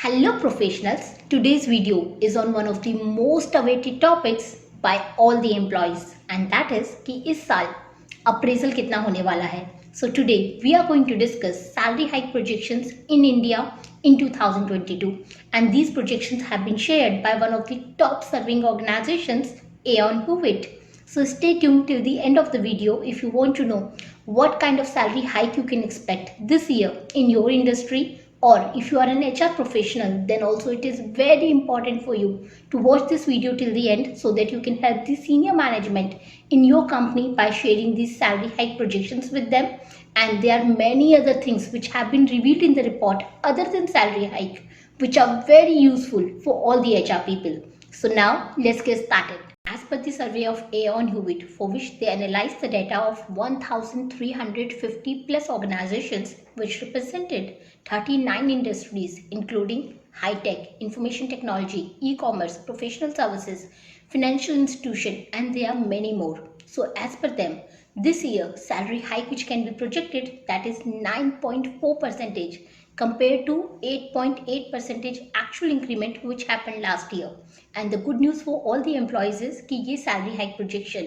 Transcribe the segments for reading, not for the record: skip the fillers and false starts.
Hello professionals, today's video is on one of the most awaited topics by all the employees and that is कि इस साल appraisal कितना होने वाला है. So today we are going to discuss salary hike projections in India in 2022 and these projections have been shared by one of the top serving organizations, Aon Hewitt. So stay tuned till the end of the video if you want to know what kind of salary hike you can expect this year in your industry, or if you are an HR professional, then also it is very important for you to watch this video till the end so that you can help the senior management in your company by sharing these salary hike projections with them. And there are many other things which have been revealed in the report other than salary hike, which are very useful for all the HR people. So now let's get started. As per the survey of Aon Hewitt, for which they analyzed the data of 1,350 plus organizations which represented 39 industries including high-tech, information technology, e-commerce, professional services, financial institution, and there are many more. So as per them, this year salary hike which can be projected, that is 9.4% compared to 8.8% actual increment which happened last year. And the good news for all the employees is कि ये salary hike projection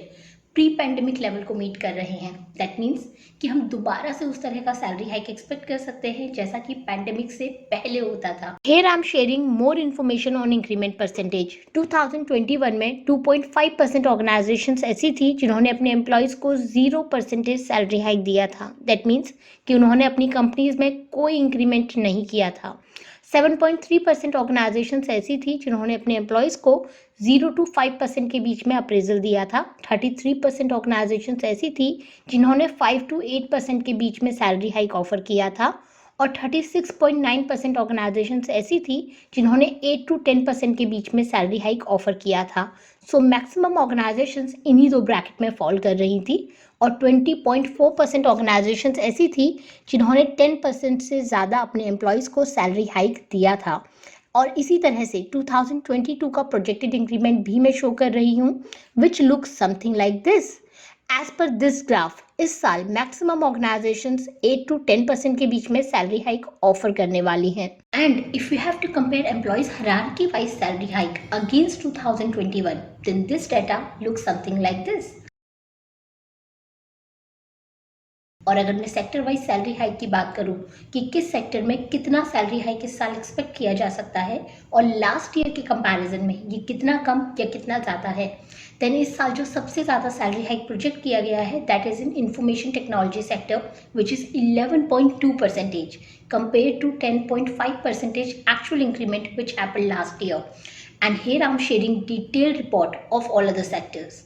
pre pandemic level को meet कर रहे हैं. That means कि हम दोबारा से उस तरह का सैलरी हाइक एक्सपेक्ट कर सकते हैं जैसा कि पैंडेमिक से पहले होता था. Here I am sharing more information on increment percentage. 2021 में 2.5% ऑर्गेनाइजेशंस ऐसी थी जिन्होंने अपने एम्प्लॉयज़ को 0% सैलरी हाइक दिया था. दैट मीन्स कि उन्होंने अपनी कंपनीज में कोई इंक्रीमेंट नहीं किया था. 7.3% ऑर्गेनाइजेशंस ऐसी थी जिन्होंने अपने एम्प्लॉयज़ को 0 to 5% के बीच में अप्रेजल दिया था. 33% ऑर्गेनाइजेशंस ऐसी थी जिन्होंने 5 to 8% के बीच में सैलरी हाइक ऑफर किया था और 36.9% ऑर्गेनाइजेशंस ऐसी थी जिन्होंने 8 to 10% के बीच में सैलरी हाइक ऑफर किया था. सो मैक्सिमम ऑर्गेनाइजेशंस इन्हीं दो ब्रैकेट में फॉल कर रही थी और 20.4% ऑर्गेनाइजेशंस ऐसी थी जिन्होंने 10% से ज़्यादा अपने एम्प्लॉयज़ को सैलरी हाइक दिया था. और इसी तरह से 2022 का प्रोजेक्टेड इंक्रीमेंट भी मैं शो कर रही हूँ which looks something like this. As पर दिस ग्राफ, इस साल मैक्सिमम ऑर्गेनाइजेशंस 8 to 10% के बीच में सैलरी हाइक ऑफर करने वाली हैं. And if you have to compare employees hierarchy wise salary hike against 2021, then this data looks something like this. और अगर मैं सेक्टर वाइज सैलरी हाइक की बात करूं कि किस सेक्टर में कितना सैलरी हाइक इस साल एक्सपेक्ट किया जा सकता है और लास्ट ईयर के कंपैरिजन में ये कितना कम या कितना ज़्यादा है, देन इस साल जो सबसे ज़्यादा सैलरी हाइक प्रोजेक्ट किया गया है that is in information technology sector which is 11.2% compared to 10.5% actual increment which happened last year. And here I am sharing detailed report of all other sectors.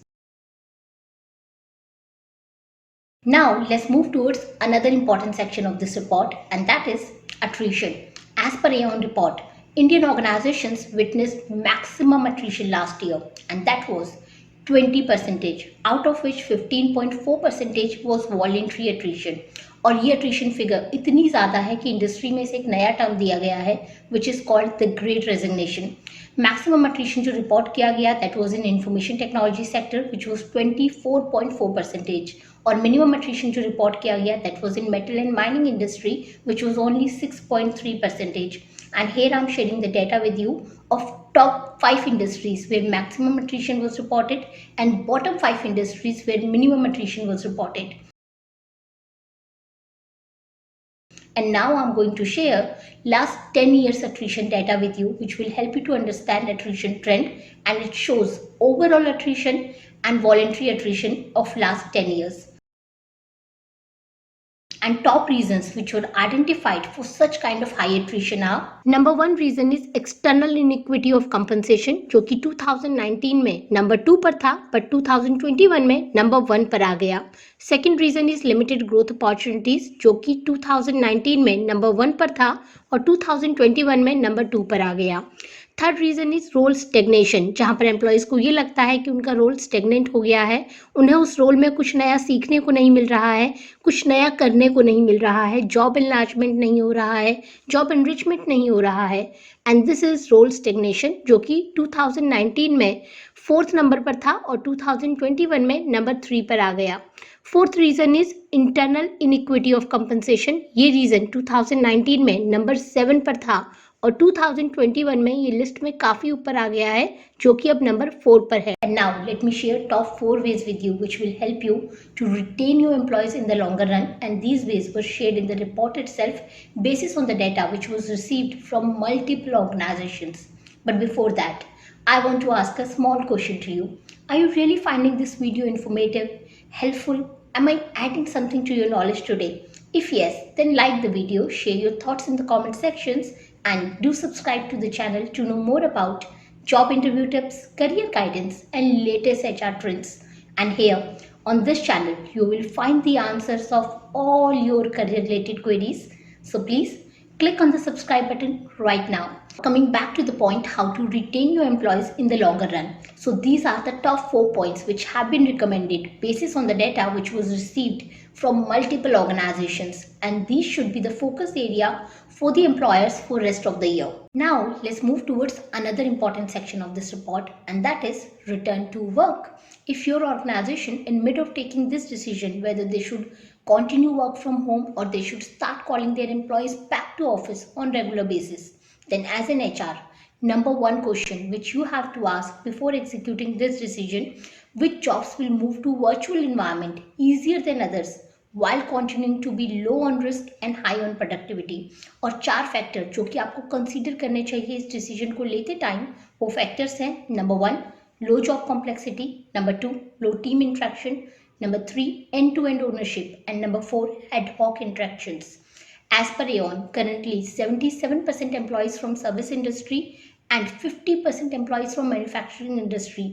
Now let's move towards another important section of this report, and that is attrition. As per Aon report, Indian organizations witnessed maximum attrition last year, and that was 20%, out of which 15.4% was voluntary attrition. और ये attrition figure इतनी ज़्यादा है कि industry में इसे एक नया टर्म दिया गया है which is called the great resignation. Maximum attrition जो रिपोर्ट किया गया that was in information technology sector which was 24.4%, और मिनिमम attrition जो रिपोर्ट किया गया that was in metal and mining industry which was only 6.3%. And here I am sharing the data with you of top 5 industries where maximum attrition was reported and bottom 5 industries where minimum attrition was reported. And now I'm going to share last 10 years attrition data with you, which will help you to understand attrition trend, and it shows overall attrition and voluntary attrition of last 10 years. And top reasons which were identified for such kind of high attrition are, number 1 reason is external inequity of compensation जो कि 2019 में number 2 पर था but 2021 में number 1 पर आ गया. Second reason is limited growth opportunities जो कि 2019 में नंबर 1 पर था और 2021 में नंबर 2 पर आ गया. Third reason is role stagnation, जहाँ पर एम्प्लॉयज़ को ये लगता है कि उनका रोल स्टेगनेंट हो गया है, उन्हें उस रोल में कुछ नया सीखने को नहीं मिल रहा है, कुछ नया करने को नहीं मिल रहा है, जॉब एनलार्जमेंट नहीं हो रहा है, जॉब एनरिचमेंट नहीं हो रहा है. And this is role stagnation जो कि 2019 में 4th नंबर पर था और 2021 में नंबर 3 पर आ गया. Fourth reason is internal iniquity of compensation. ये रीज़न 2019 में नंबर 7 पर था और 2021 में ये लिस्ट में काफ़ी ऊपर आ गया है, जो कि अब नंबर 4 पर है. And now let me share top 4 ways with you which will help you to retain your employees in the longer run, and these ways were shared in the report itself basis on the data which was received from multiple organizations. But before that, I want to ask a small question to you. Are you really finding this video informative, helpful? Am I adding something to your knowledge today? If yes, then like the video, share your thoughts in the comment sections, and do subscribe to the channel to know more about job interview tips, career guidance, and latest HR trends. And here on this channel, you will find the answers of all your career related queries. So please click on the subscribe button right now. Coming back to the point, how to retain your employees in the longer run. So these are the top 4 points which have been recommended basis on the data which was received from multiple organizations, and these should be the focus area for the employers for rest of the year. Now let's move towards another important section of this report, and that is return to work. If your organization in mid of taking this decision whether they should continue work from home or they should start calling their employees back to office on regular basis, then as an HR, number one question which you have to ask before executing this decision, which jobs will move to virtual environment easier than others while continuing to be low on risk and high on productivity. और 4 factor जो कि आपको consider करने चाहिए इस decision को लेते time, वो फैक्टर्स हैं. Number 1, low job complexity. Number 2, low team interaction. Number 3, end to end ownership. And number 4, ad hoc interactions. As per Aon, currently 77% employees from service industry and 50% employees from manufacturing industry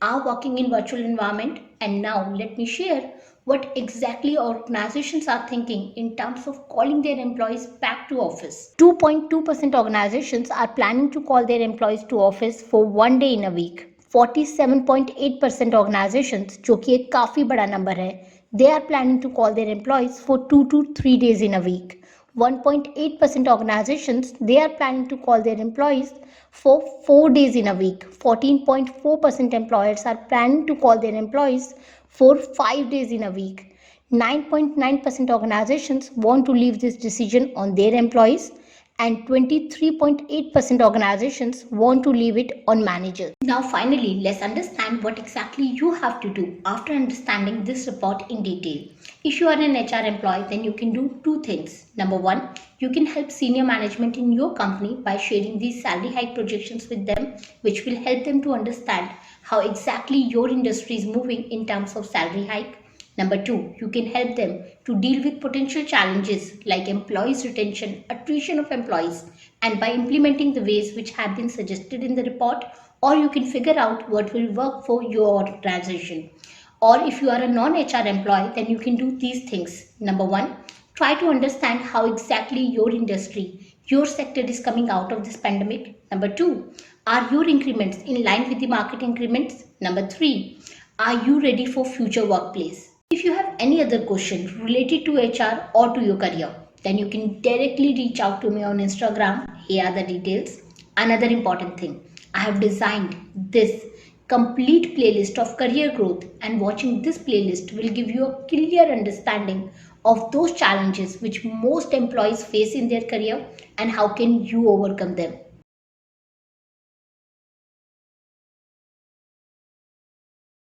are working in virtual environment. And now let me share what exactly organizations are thinking in terms of calling their employees back to office. 2.2% organizations are planning to call their employees to office for 1 day in a week. 47.8% organizations, जो कि एक काफ़ी बड़ा number है, they are planning to call their employees for 2 to 3 days in a week. 1.8% organizations, they are planning to call their employees for 4 days in a week. 14.4% employers are planning to call their employees for 5 days in a week. 9.9% organizations want to leave this decision on their employees, and 23.8% organizations want to leave it on managers. Now finally, let's understand what exactly you have to do after understanding this report in detail. If you are an HR employee, then you can do 2 things. Number 1, you can help senior management in your company by sharing these salary hike projections with them, which will help them to understand how exactly your industry is moving in terms of salary hike. Number 2, you can help them to deal with potential challenges like employees retention, attrition of employees, and by implementing the ways which have been suggested in the report, or you can figure out what will work for your organization. Or if you are a non-HR employee, then you can do these things. Number 1, try to understand how exactly your industry, your sector is coming out of this pandemic. Number 2, are your increments in line with the market increments? Number 3, are you ready for future workplace? If you have any other question related to HR or to your career, then you can directly reach out to me on Instagram. Here are the details. Another important thing, I have designed this complete playlist of career growth, and watching this playlist will give you a clear understanding of those challenges which most employees face in their career and how can you overcome them.